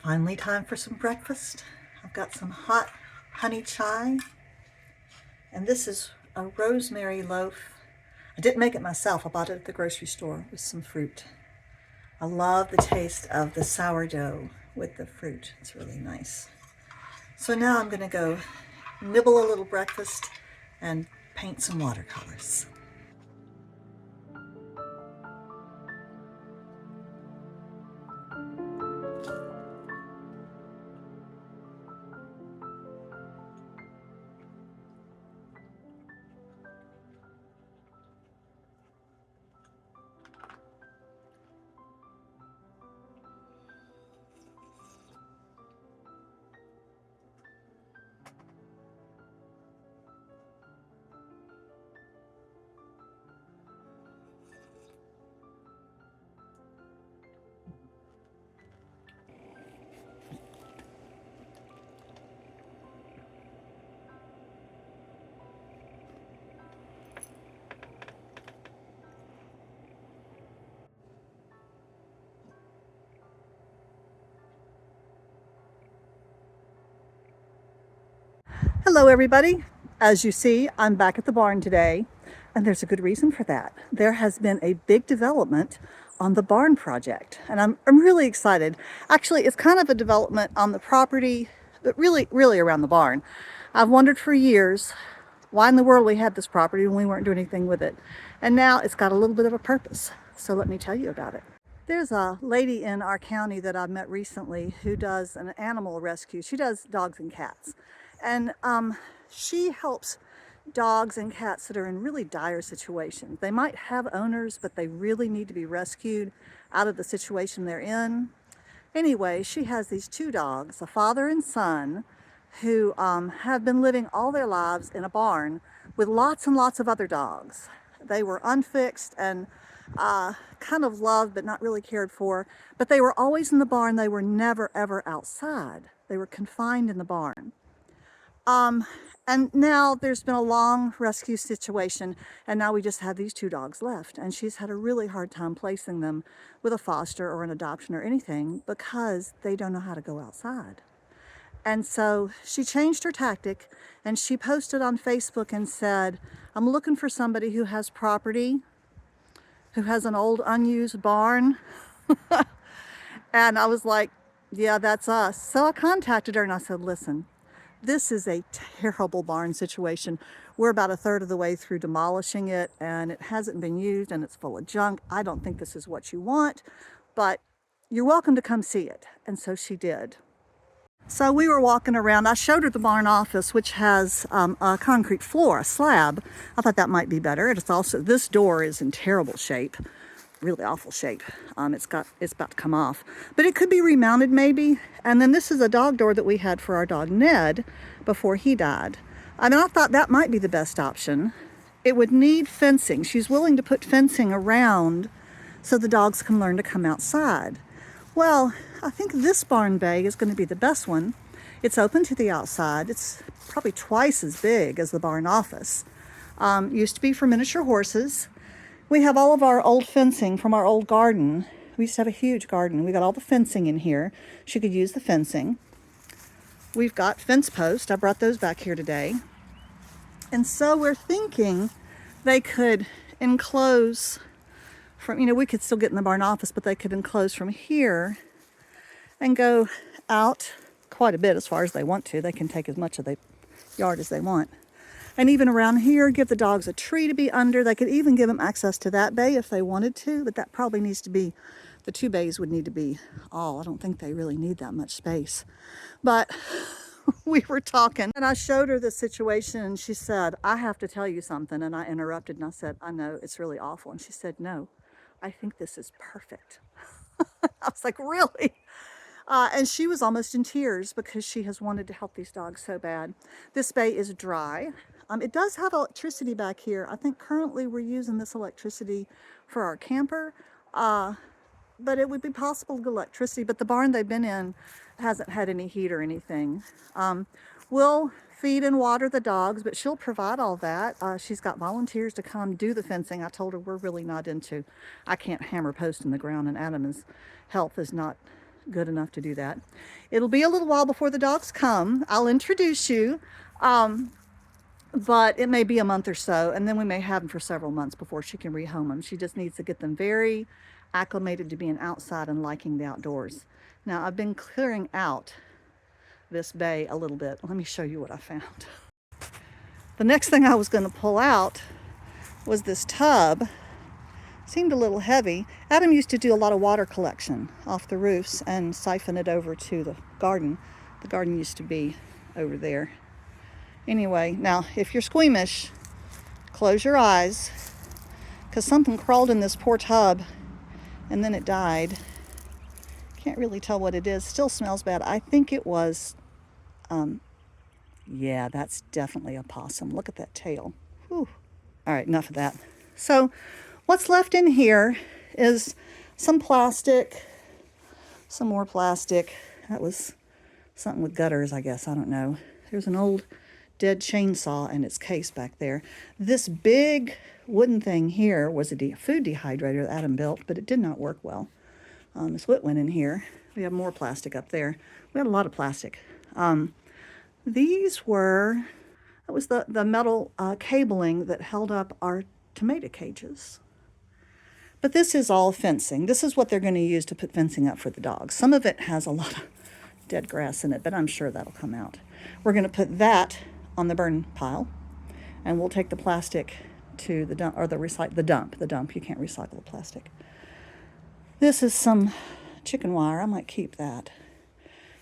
Finally time for some breakfast. I've got some hot honey chai, and this is a rosemary loaf. I didn't make it myself. I bought it at the grocery store with some fruit. I love the taste of the sourdough with the fruit. It's really nice. So now I'm going to go nibble a little breakfast and paint some watercolors. Hello everybody. As you see, I'm back at the barn today, and there's a good reason for that. There has been a big development on the barn project, and I'm really excited. Actually, it's kind of a development on the property, but really around the barn. I've wondered for years why in the world we had this property when we weren't doing anything with it. And now it's got a little bit of a purpose. So let me tell you about it. There's a lady in our county that I've met recently who does an animal rescue. She does dogs and cats. And she helps dogs and cats that are in really dire situations. They might have owners, but they really need to be rescued out of the situation they're in. Anyway, she has these two dogs, a father and son, who have been living all their lives in a barn with lots and lots of other dogs. They were unfixed and kind of loved but not really cared for, but they were always in the barn. They were never ever outside. They were confined in the barn. And now there's been a long rescue situation, and now we just have these two dogs left, and she's had a really hard time placing them with a foster or an adoption or anything because they don't know how to go outside. And so she changed her tactic, and she posted on Facebook and said, I'm looking for somebody who has property, who has an old unused barn. And I was like, yeah, that's us. So I contacted her and I said, listen, this is a terrible barn situation. We're about a third of the way through demolishing it, and it hasn't been used, and it's full of junk. I don't think this is what you want, but you're welcome to come see it. And so she did. So we were walking around. I showed her the barn office, which has a concrete floor, a slab. I thought that might be better. It's also, this door is in terrible shape, really awful shape. It's about to come off, but it could be remounted maybe. And then this is a dog door that we had for our dog Ned before he died. I mean, I thought that might be the best option. It would need fencing. She's willing to put fencing around so the dogs can learn to come outside. Well, I think this barn bay is going to be the best one. It's open to the outside. It's probably twice as big as the barn office. Used to be for miniature horses. We have all of our old fencing from our old garden. We used to have a huge garden. We got all the fencing in here. She could use the fencing. We've got fence posts. I brought those back here today. And so we're thinking they could enclose from, we could still get in the barn office, but they could enclose from here and go out quite a bit as far as they want to. They can take as much of the yard as they want. And even around here, give the dogs a tree to be under. They could even give them access to that bay if they wanted to, but that probably needs to be, the two bays would need to be all. I don't think they really need that much space. But we were talking, and I showed her the situation, and she said, I have to tell you something. And I interrupted, and I said, I know, it's really awful. And she said, no, I think this is perfect. I was like, really? And she was almost in tears because she has wanted to help these dogs so bad. This bay is dry. It does have electricity back here. I think currently we're using this electricity for our camper, but it would be possible to get electricity, but the barn they've been in hasn't had any heat or anything. We'll feed and water the dogs, but she'll provide all that. She's got volunteers to come do the fencing. I told her we're really not into, I can't hammer post in the ground, and Adam's health is not good enough to do that. It'll be a little while before the dogs come. I'll introduce you, but it may be a month or so, and then we may have them for several months before she can rehome them. She just needs to get them very acclimated to being outside and liking the outdoors. Now, I've been clearing out this bay a little bit. Let me show you what I found. The next thing I was going to pull out was this tub. Seemed a little heavy. Adam used to do a lot of water collection off the roofs and siphon it over to the garden. The garden used to be over there. Anyway, now if you're squeamish, close your eyes, because something crawled in this poor tub and then it died. Can't really tell what it is. Still smells bad. I think it was, yeah, that's definitely a possum. Look at that tail. Whew. All right, enough of that. So what's left in here is some plastic, some more plastic. That was something with gutters, I guess. I don't know. There's an old dead chainsaw in its case back there. This big wooden thing here was a food dehydrator that Adam built, but it did not work well. This soot went in here. We have more plastic up there. We had a lot of plastic. These were, that was the metal cabling that held up our tomato cages. But this is all fencing. This is what they're going to use to put fencing up for the dogs. Some of it has a lot of dead grass in it, but I'm sure that'll come out. We're going to put that on the burn pile, and we'll take the plastic to the dump, or the dump. You can't recycle the plastic. This is some chicken wire. I might keep that.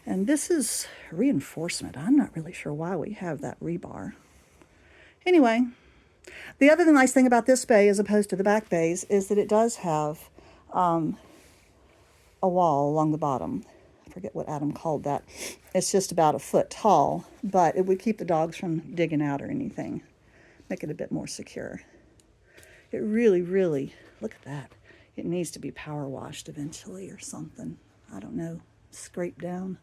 And this is reinforcement. I'm not really sure why we have that rebar. Anyway, the other nice thing about this bay as opposed to the back bays is that it does have a wall along the bottom. I forget what Adam called that. It's just about a foot tall, but it would keep the dogs from digging out or anything. Make it a bit more secure. It really, really, look at that. It needs to be power washed eventually or something. I don't know, scrape down.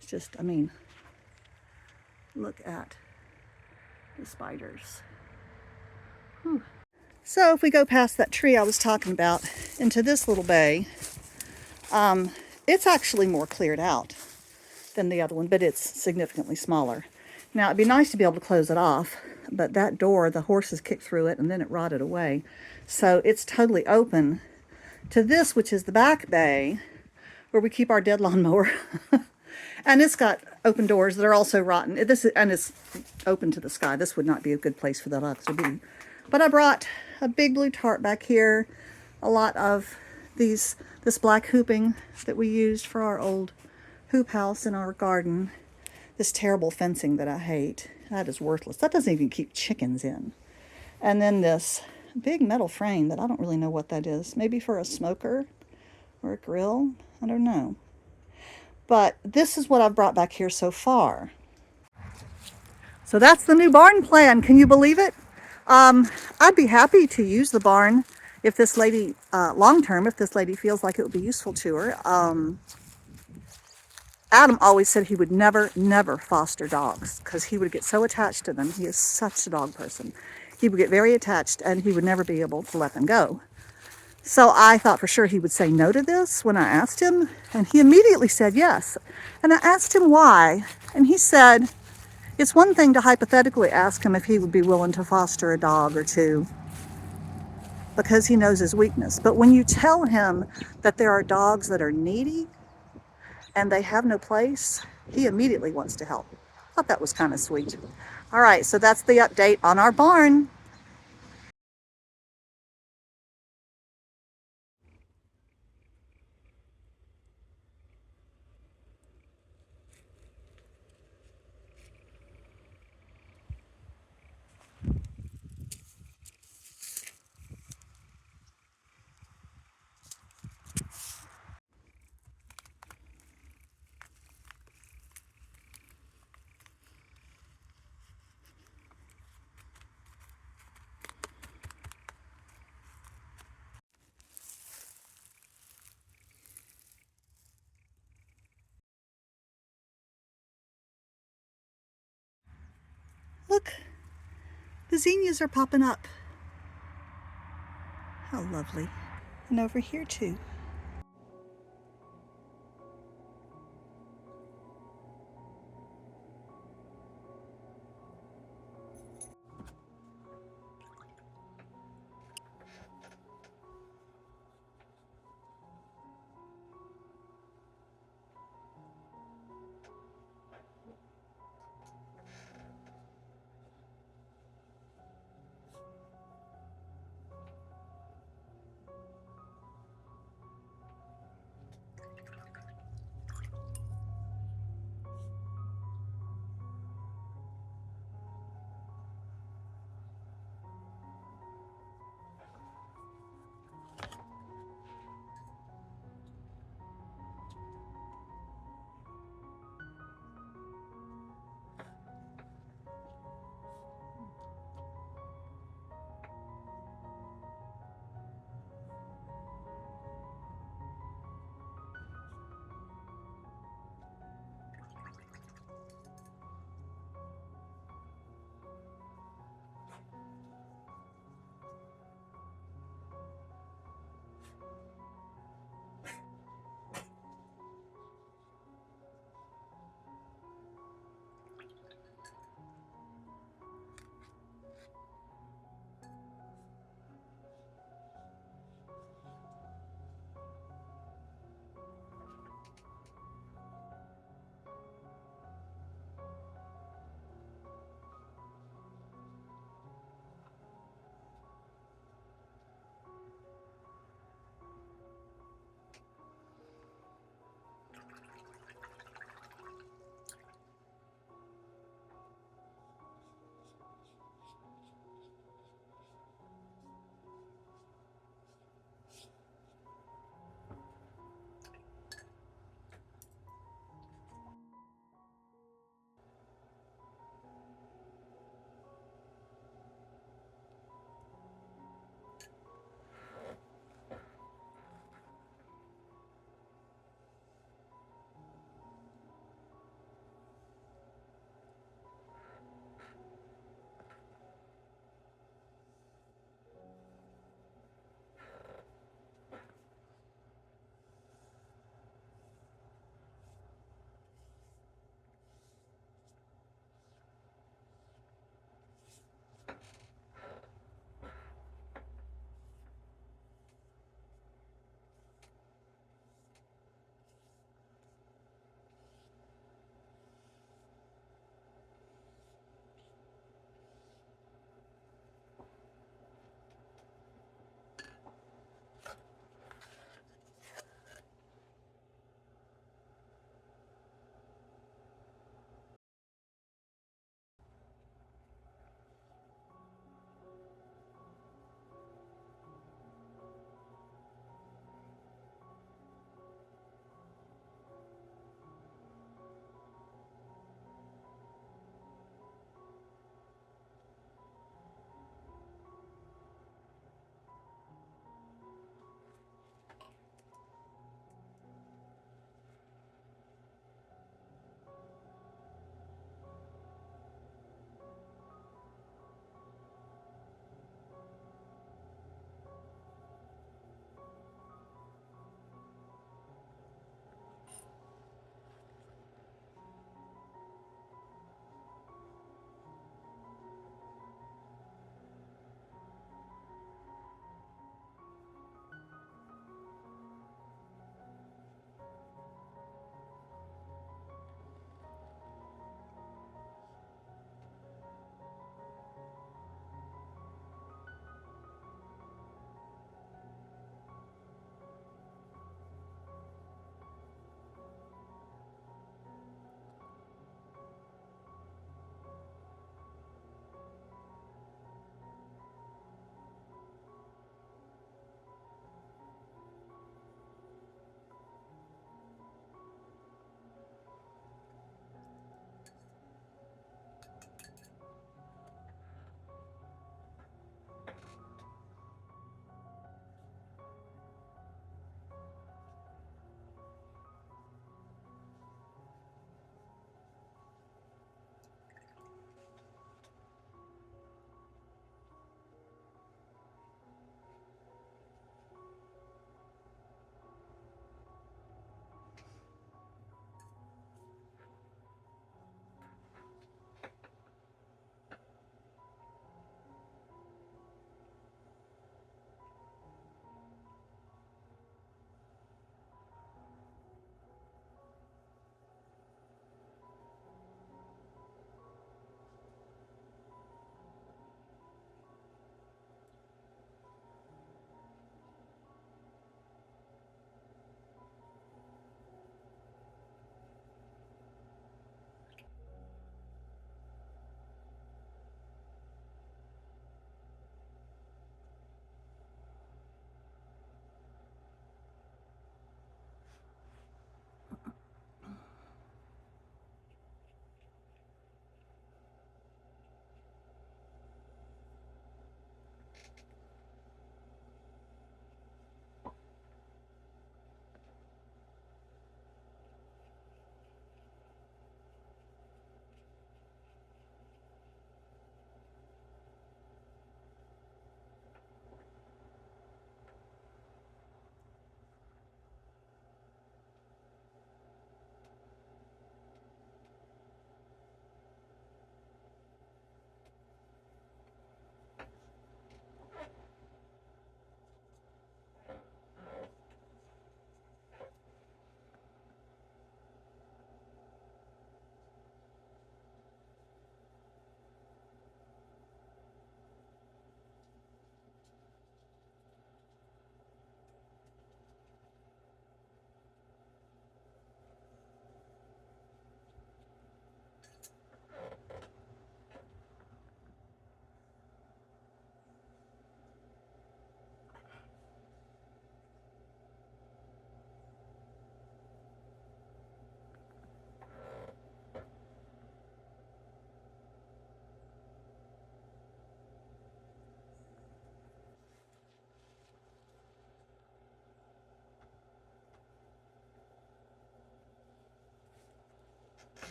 It's just, I mean, look at the spiders. Whew. So if we go past that tree I was talking about into this little bay, it's actually more cleared out than the other one, but it's significantly smaller. Now, it'd be nice to be able to close it off, but that door, the horses kicked through it and then it rotted away. So it's totally open to this, which is the back bay, where we keep our dead lawnmower. And it's got open doors that are also rotten. And it's open to the sky. This would not be a good place for the dogs to be. But I brought a big blue tarp back here, a lot of this black hooping that we used for our old hoop house in our garden, this terrible fencing that I hate. That is worthless. That doesn't even keep chickens in. And then this big metal frame that I don't really know what that is. Maybe for a smoker or a grill. I don't know. But this is what I've brought back here so far. So that's the new barn plan. Can you believe it? I'd be happy to use the barn if this lady, long-term, if this lady feels like it would be useful to her. Adam always said he would never foster dogs because he would get so attached to them. He is such a dog person. He would get very attached and he would never be able to let them go. So I thought for sure he would say no to this when I asked him, and he immediately said yes. And I asked him why, and he said, it's one thing to hypothetically ask him if he would be willing to foster a dog or two, because he knows his weakness. But when you tell him that there are dogs that are needy and they have no place, he immediately wants to help. I thought that was kind of sweet. All right, so that's the update on our barn. Look, the zinnias are popping up. How lovely. And over here too.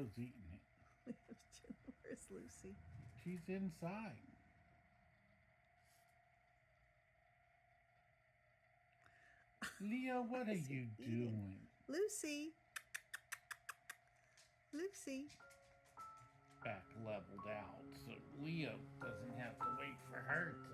Leo's eating it. Where's Lucy? She's inside. Leo, what are you doing? Lucy. Lucy. Back leveled out so Leo doesn't have to wait for her to.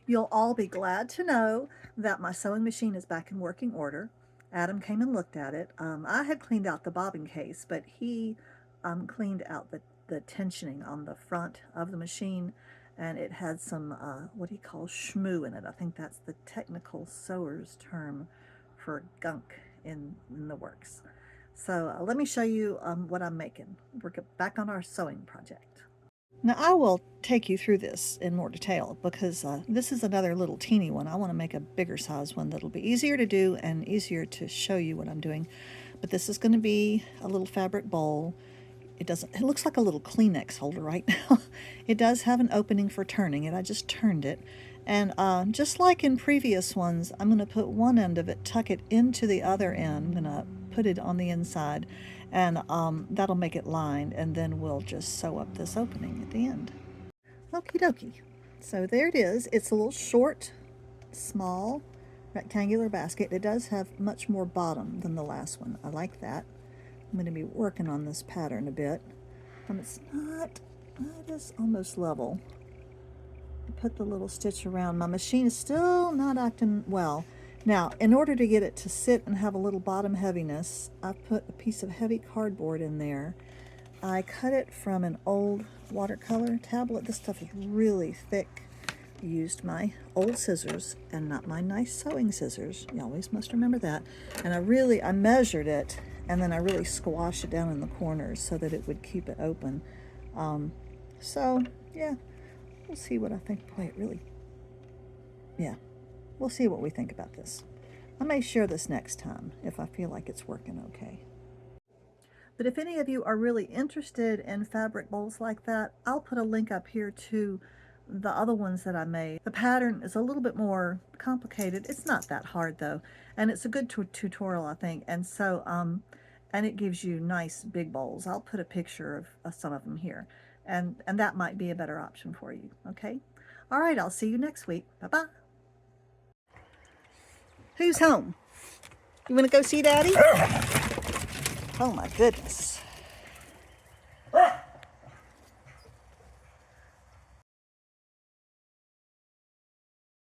You'll all be glad to know that my sewing machine is back in working order. Adam came and looked at it. I had cleaned out the bobbin case, but he cleaned out the tensioning on the front of the machine, and it had some, what he calls schmoo in it. I think that's the technical sewer's term for gunk in the works. So let me show you what I'm making. We're back on our sewing project. Now I will take you through this in more detail because this is another little teeny one. I want to make a bigger size one that'll be easier to do and easier to show you what I'm doing. But this is going to be a little fabric bowl. It looks like a little Kleenex holder right now. It does have an opening for turning it. I just turned it. And just like in previous ones, I'm going to put one end of it, tuck it into the other end. I'm going to put it on the inside, and that'll make it lined, and then we'll just sew up this opening at the end. Okie dokie. So there it is. It's a little short, small, rectangular basket. It does have much more bottom than the last one. I like that. I'm going to be working on this pattern a bit. It's not, it is almost level. I put the little stitch around. My machine is still not acting well. Now, in order to get it to sit and have a little bottom heaviness, I put a piece of heavy cardboard in there. I cut it from an old watercolor tablet. This stuff is really thick. I used my old scissors and not my nice sewing scissors. You always must remember that. And I measured it, and then I really squashed it down in the corners so that it would keep it open. So, yeah, we'll see what I think. Boy, it really, yeah. We'll see what we think about this. I may share this next time if I feel like it's working okay. But if any of you are really interested in fabric bowls like that, I'll put a link up here to the other ones that I made. The pattern is a little bit more complicated. It's not that hard though, and it's a good tutorial, I think. And so, and it gives you nice big bowls. I'll put a picture of some of them here, and that might be a better option for you. Okay. All right. I'll see you next week. Bye-bye. Who's home? You want to go see Daddy? Oh my goodness.